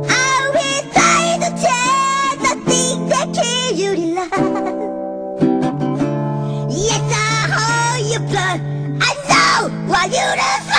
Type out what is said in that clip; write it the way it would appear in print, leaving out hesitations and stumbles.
I will try to change the things that kill you in love. Yes, I hold your blood. I know what you deserve.